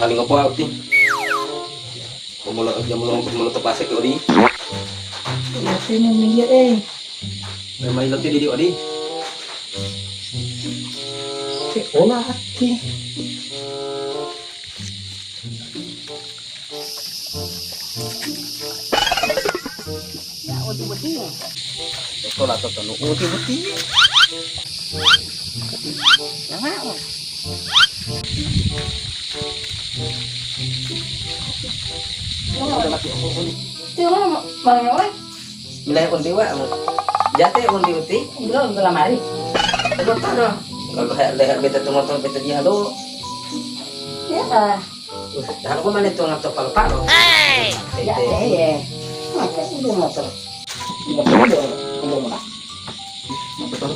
Haling apa uti? Mulu tepasek odi. Nanti mau minggir Memang itu di odi. Sekolah hati. Ya odi beti. Sekolah atau tanu odi beti. Jangan. Cuma bang oi. Milih undi wa. Jate undi uti. Belum lamari. Motor dong. Kalau leher beta tu motor beta dia do. Ya. Dah aku mana tu ngatok kalau pak lo. Ya ya. Maka udah motor. Udah. Betul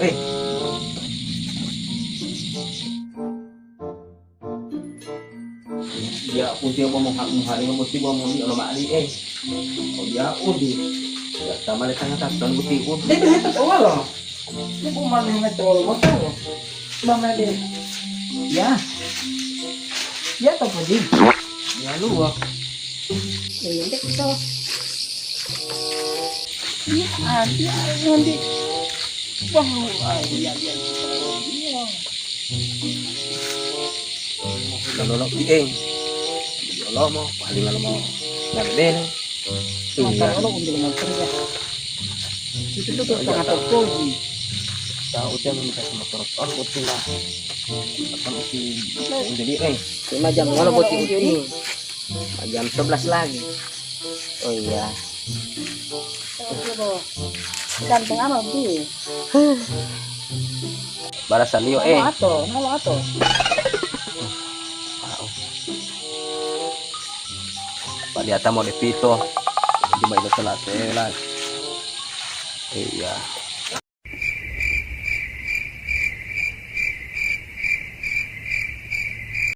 dia undi apa mau hari mau mesti mau di orang mali oh dia undi ya sama di tengah dan bukti undi Dia behebat awal loh. Dia bukan hebat awal motor. Mama dia. Ya. Ya tak pergi. ya luak Ini kita. Ya ada nanti. Wah, ya. kalau lo di lo mau paling lo mau nggak ada Motor lo untuk motor ya. Itu tuh tengah toko sih. tahu dia minta motor on bukti lah akan bukti jadi Cuma jam kalau bukti ini. jam 11 lagi oh iya Ganteng amat sih. balasan yo Nama atau. Pak Diata mau dipito di bayi telat iya